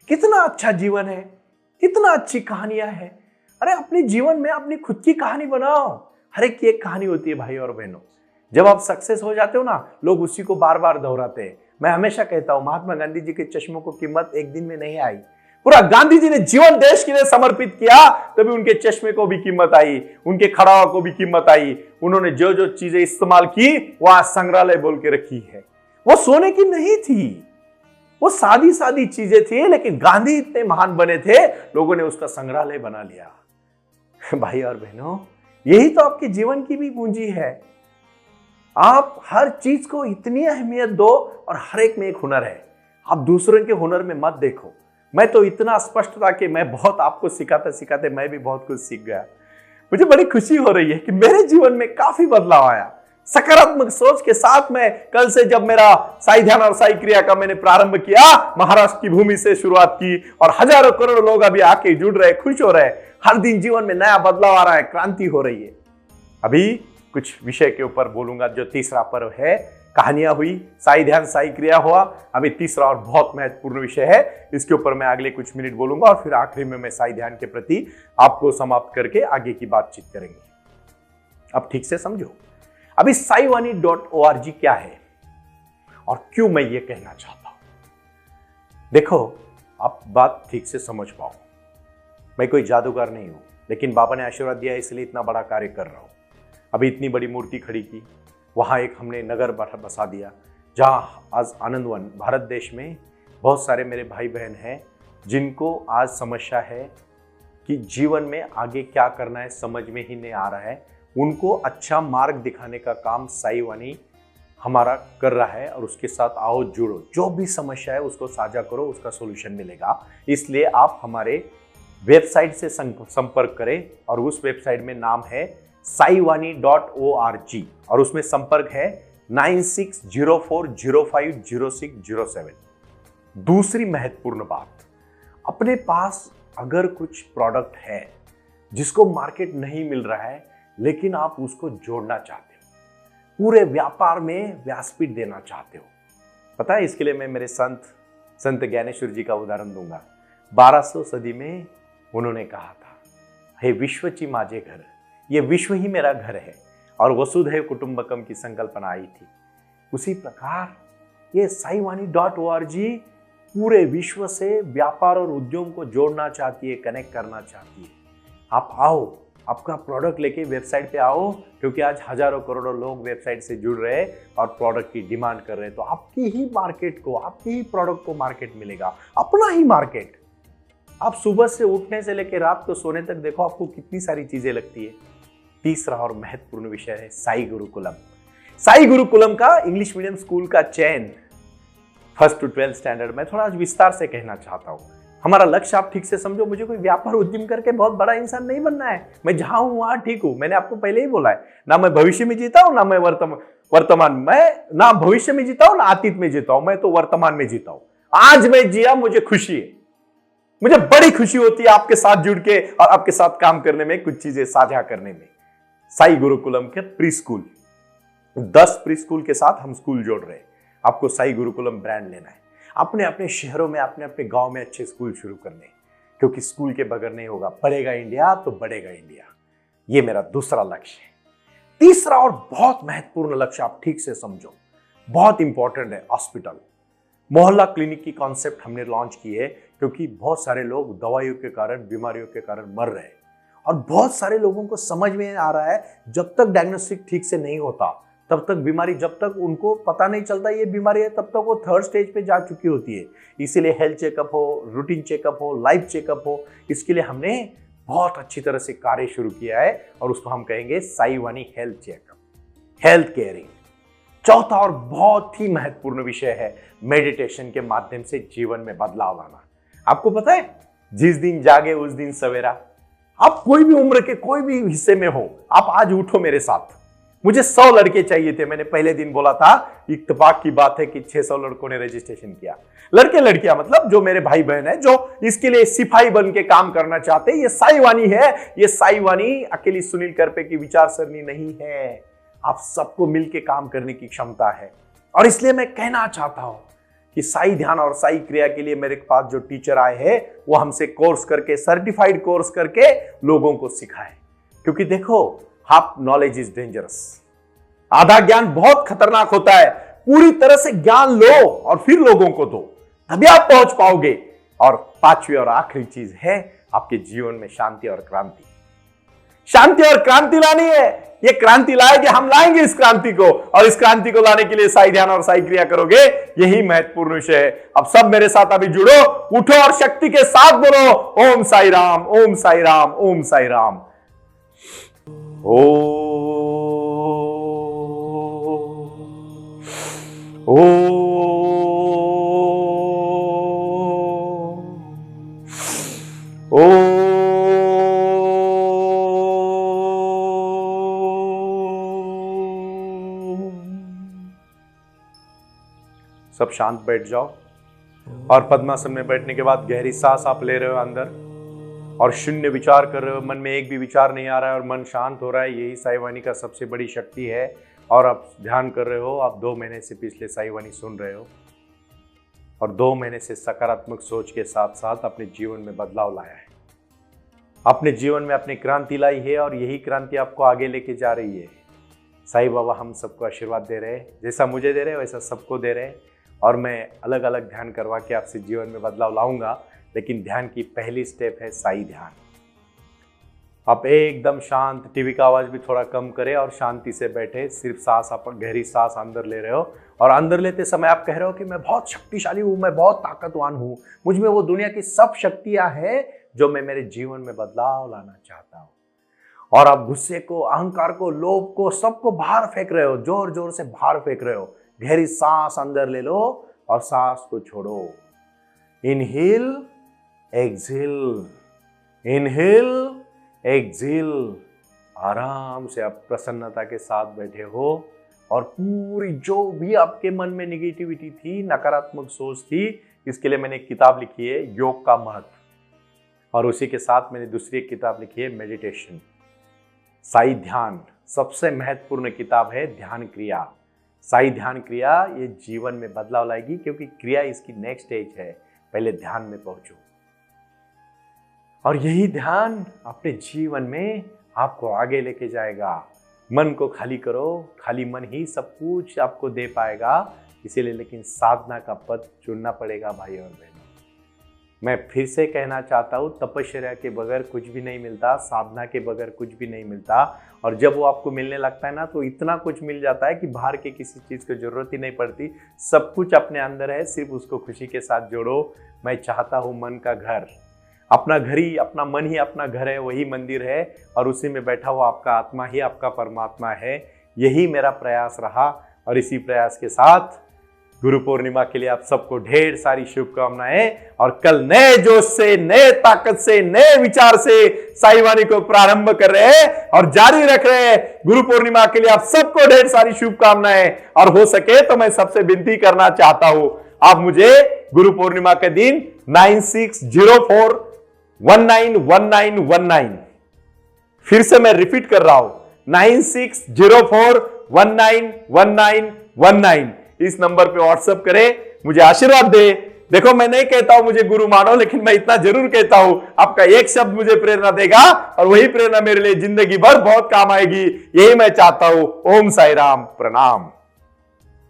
कितना अच्छा जीवन है, कितना अच्छी कहानियां हैं। अरे अपने जीवन में अपनी खुद की कहानी बनाओ। हर एक की एक कहानी होती है भाई और बहनों। जब आप सक्सेस हो जाते हो ना, लोग उसी को बार बार दोहराते हैं। मैं हमेशा कहता हूं, महात्मा गांधी जी के चश्मों को कीमत एक दिन में नहीं आई। पूरा गांधी जी ने जीवन देश के लिए समर्पित किया, तभी उनके चश्मे को भी कीमत आई, उनके खड़ावा को भी कीमत आई। उन्होंने जो जो चीजें इस्तेमाल की वो आज संग्रहालय बोल के रखी है। वो सोने की नहीं थी, वो सादी सादी चीजें थी, लेकिन गांधी इतने महान बने थे, लोगों ने उसका संग्रहालय बना लिया। भाई और बहनों, यही तो आपके जीवन की भी पूंजी है। आप हर चीज को इतनी अहमियत दो और हर एक में एक हुनर है। आप दूसरों के हुनर में मत देखो। मैं तो इतना स्पष्ट था कि मैं बहुत आपको सिखाते सिखाते मैं भी बहुत कुछ सीख गया। मुझे बड़ी खुशी हो रही है कि मेरे जीवन में काफी बदलाव आया। सकारात्मक सोच के साथ में कल से जब मेरा साई ध्यान और साई क्रिया का मैंने प्रारंभ किया, महाराष्ट्र की भूमि से शुरुआत की और हजारों करोड़ लोग अभी आके जुड़ रहे, खुश हो रहे। हर दिन जीवन में नया बदलाव आ रहा है, क्रांति हो रही है। अभी कुछ विषय के ऊपर बोलूंगा। जो तीसरा पर्व है, कहानियां हुई, साई ध्यान साई क्रिया हुआ, अभी तीसरा और बहुत महत्वपूर्ण विषय है, इसके ऊपर मैं अगले कुछ मिनट बोलूंगा और फिर आखिरी में मैं साई ध्यान के प्रति आपको समाप्त करके आगे की बातचीत करेंगे। अब ठीक से समझो, अभी saiwani.org क्या है और क्यों मैं ये कहना चाहता हूं। देखो, आप बात ठीक से समझ पाओ। मैं कोई जादूगर नहीं हूं, लेकिन बाबा ने आशीर्वाद दिया इसलिए इतना बड़ा कार्य कर रहा हूं। अभी इतनी बड़ी मूर्ति खड़ी की, वहाँ एक हमने नगर बसा दिया, जहाँ आज आनंदवन भारत देश में बहुत सारे मेरे भाई बहन हैं जिनको आज समस्या है कि जीवन में आगे क्या करना है, समझ में ही नहीं आ रहा है। उनको अच्छा मार्ग दिखाने का काम साईवानी हमारा कर रहा है और उसके साथ आओ जुड़ो। जो भी समस्या है उसको साझा करो, उसका सोल्यूशन मिलेगा। इसलिए आप हमारे वेबसाइट से संपर्क करें और उस वेबसाइट में नाम है saiwani.org और उसमें संपर्क है 9604050607। दूसरी महत्वपूर्ण बात, अपने पास अगर कुछ प्रोडक्ट है जिसको मार्केट नहीं मिल रहा है, लेकिन आप उसको जोड़ना चाहते हो, पूरे व्यापार में व्यासपीठ देना चाहते हो, पता है, इसके लिए मैं मेरे संत ज्ञानेश्वर जी का उदाहरण दूंगा। 1200 सदी में उन्होंने कहा था, हे विश्वची माझे घर, ये विश्व ही मेरा घर है, और वसुधैव कुटुंबकम की संकल्पना आई थी। उसी प्रकार ये saiwani.org पूरे विश्व से व्यापार और उद्योग को जोड़ना चाहती है, कनेक्ट करना चाहती है। आप आओ, आपका प्रोडक्ट लेके वेबसाइट पे आओ, क्योंकि आज हजारों करोड़ों लोग वेबसाइट से जुड़ रहे हैं और प्रोडक्ट की डिमांड कर रहे हैं। तो आपकी ही मार्केट को, आपके ही प्रोडक्ट को मार्केट मिलेगा, अपना ही मार्केट। आप सुबह से उठने से लेकर रात को सोने तक देखो, आपको कितनी सारी चीजें लगती है। तीसरा और महत्वपूर्ण विषय है साई गुरुकुलम। साई गुरुकुलम का इंग्लिश मीडियम स्कूल का चयन 1st to 12th स्टैंडर्ड में थोड़ा विस्तार से कहना चाहता हूं। हमारा लक्ष्य आप ठीक से समझो, मुझे कोई व्यापार उद्यम करके बहुत बड़ा इंसान नहीं बनना है। मैं जहां हूं वहां ठीक हूं। मैंने आपको पहले ही बोला है, ना मैं भविष्य में जीता हूं, ना मैं वर्तमान में, ना भविष्य में जीता हूं, ना अतीत में जीता हूं। मैं तो वर्तमान में जीता हूं। आज मैं जिया, मुझे खुशी है। मुझे बड़ी खुशी होती है आपके साथ जुड़ के और आपके साथ काम करने में, कुछ चीजें साझा करने में। साई गुरुकुलम के प्री स्कूल, 10 प्री स्कूल के साथ हम स्कूल जोड़ रहे हैं। आपको साई गुरुकुलम ब्रांड लेना है, अपने अपने शहरों में, अपने अपने गांव में अच्छे स्कूल शुरू करने, क्योंकि स्कूल के बगैर नहीं होगा। बढ़ेगा इंडिया तो बढ़ेगा इंडिया, ये मेरा दूसरा लक्ष्य है। तीसरा और बहुत महत्वपूर्ण लक्ष्य आप ठीक से समझो, बहुत इंपॉर्टेंट है, हॉस्पिटल। मोहल्ला क्लिनिक की कॉन्सेप्ट हमने लॉन्च की है, क्योंकि बहुत सारे लोग दवाइयों के कारण, बीमारियों के कारण मर रहे हैं और बहुत सारे लोगों को समझ में आ रहा है, जब तक डायग्नोस्टिक ठीक से नहीं होता, तब तक बीमारी, जब तक उनको पता नहीं चलता ये बीमारी है, तब तक वो 3rd स्टेज पे जा चुकी होती है। इसीलिए हेल्थ चेकअप हो, रूटीन चेकअप हो, लाइफ चेकअप हो, इसके लिए हमने बहुत अच्छी तरह से कार्य शुरू किया है और उसको हम कहेंगे साईवानी हेल्थ चेकअप, हेल्थ केयरिंग। चौथा और बहुत ही महत्वपूर्ण विषय है मेडिटेशन के माध्यम से जीवन में बदलाव लाना। आपको पता है, जिस दिन जागे उस दिन सवेरा। आप कोई भी उम्र के कोई भी हिस्से में हो, आप आज उठो मेरे साथ। मुझे 100 लड़के चाहिए थे। मैंने पहले दिन बोला था, इत्तेफाक की बात है कि 600 लड़कों ने रजिस्ट्रेशन किया। लड़के लड़कियां मतलब जो मेरे भाई बहन है, जो इसके लिए सिपाही बन के काम करना चाहते हैं, ये साईवानी है। ये साईवानी अकेली सुनील करपे की विचारसरणी नहीं है, आप सबको मिलके काम करने की क्षमता है। और इसलिए मैं कहना चाहता हूं कि साई ध्यान और साई क्रिया के लिए मेरे पास जो टीचर आए हैं वो हमसे कोर्स करके, सर्टिफाइड कोर्स करके लोगों को सिखाए। क्योंकि देखो, हाफ नॉलेज इज डेंजरस। आधा ज्ञान बहुत खतरनाक होता है। पूरी तरह से ज्ञान लो और फिर लोगों को दो, तभी आप पहुंच पाओगे। और पांचवी और आखिरी चीज है आपके जीवन में शांति और क्रांति। शांति और क्रांति लानी है। ये क्रांति लाएगी, हम लाएंगे इस क्रांति को, और इस क्रांति को लाने के लिए साई ध्यान और साई क्रिया करोगे, यही महत्वपूर्ण विषय है। अब सब मेरे साथ अभी जुड़ो, उठो और शक्ति के साथ बोलो ओम साई राम, ओम साई राम, ओम साई राम। सब शांत बैठ जाओ और पद्मासन में बैठने के बाद गहरी सांस आप ले रहे हो अंदर और शून्य विचार कर रहे हो। मन में एक भी विचार नहीं आ रहा है और मन शांत हो रहा है। यही साई वाणी का सबसे बड़ी शक्ति है। और आप ध्यान कर रहे हो, आप 2 महीने से पिछले साई वाणी सुन रहे हो और 2 महीने से सकारात्मक सोच के साथ साथ अपने जीवन में बदलाव लाया है। अपने जीवन में अपनी क्रांति लाई है और यही क्रांति आपको आगे लेके जा रही है। साईं बाबा हम सबको आशीर्वाद दे रहे हैं, जैसा मुझे दे रहे हैं वैसा सबको दे रहे हैं। और मैं अलग अलग ध्यान करवा के आपसे जीवन में बदलाव लाऊंगा। लेकिन ध्यान की पहली स्टेप है साई ध्यान। आप एकदम शांत, टीवी का आवाज भी थोड़ा कम करें और शांति से बैठे। सिर्फ सांस, आप गहरी सांस अंदर ले रहे हो और अंदर लेते समय आप कह रहे हो कि मैं बहुत शक्तिशाली हूँ, मैं बहुत ताकतवान हूँ, मुझ में वो दुनिया की सब शक्तियां हैं जो मैं मेरे जीवन में बदलाव लाना चाहता हूँ। और आप गुस्से को, अहंकार को, लोभ को, सबको बाहर फेंक रहे हो, जोर जोर से बाहर फेंक रहे हो। गहरी सांस अंदर ले लो और सांस को छोड़ो। Inhale, exhale, inhale, exhale. आराम से आप प्रसन्नता के साथ बैठे हो और पूरी जो भी आपके मन में नेगेटिविटी थी, नकारात्मक सोच थी, इसके लिए मैंने एक किताब लिखी है, योग का महत्व। और उसी के साथ मैंने दूसरी एक किताब लिखी है, मेडिटेशन। साई ध्यान सबसे महत्वपूर्ण किताब है, ध्यान क्रिया। साई ध्यान क्रिया ये जीवन में बदलाव लाएगी, क्योंकि क्रिया इसकी नेक्स्ट स्टेज है। पहले ध्यान में पहुंचो और यही ध्यान अपने जीवन में आपको आगे लेके जाएगा। मन को खाली करो, खाली मन ही सब कुछ आपको दे पाएगा। इसीलिए लेकिन साधना का पथ चुनना पड़ेगा भाई और बहनों। मैं फिर से कहना चाहता हूँ, तपस्या के बगैर कुछ भी नहीं मिलता, साधना के बगैर कुछ भी नहीं मिलता। और जब वो आपको मिलने लगता है ना, तो इतना कुछ मिल जाता है कि बाहर के किसी चीज़ की जरूरत ही नहीं पड़ती। सब कुछ अपने अंदर है, सिर्फ उसको खुशी के साथ जोड़ो। मैं चाहता हूँ मन का घर, अपना घर ही, अपना मन ही अपना घर है, वही मंदिर है और उसी में बैठा हुआ आपका आत्मा ही आपका परमात्मा है। यही मेरा प्रयास रहा और इसी प्रयास के साथ गुरु पूर्णिमा के लिए आप सबको ढेर सारी शुभकामनाएं। और कल नए जोश से, नए ताकत से, नए विचार से साई वाणी को प्रारंभ कर रहे हैं और जारी रख रहे हैं। गुरु पूर्णिमा के लिए आप सबको ढेर सारी शुभकामनाएं। और हो सके तो मैं सबसे विनती करना चाहता हूं, आप मुझे गुरु पूर्णिमा के दिन 9604191919, फिर से मैं रिपीट कर रहा हूं, 9604191919, इस नंबर पे व्हाट्सएप करें, मुझे आशीर्वाद दे। देखो, मैं नहीं कहता हूं मुझे गुरु मानो, लेकिन मैं इतना जरूर कहता हूं, आपका एक शब्द मुझे प्रेरणा देगा और वही प्रेरणा मेरे लिए जिंदगी भर बहुत काम आएगी। यही मैं चाहता हूं। ओम साई राम, प्रणाम।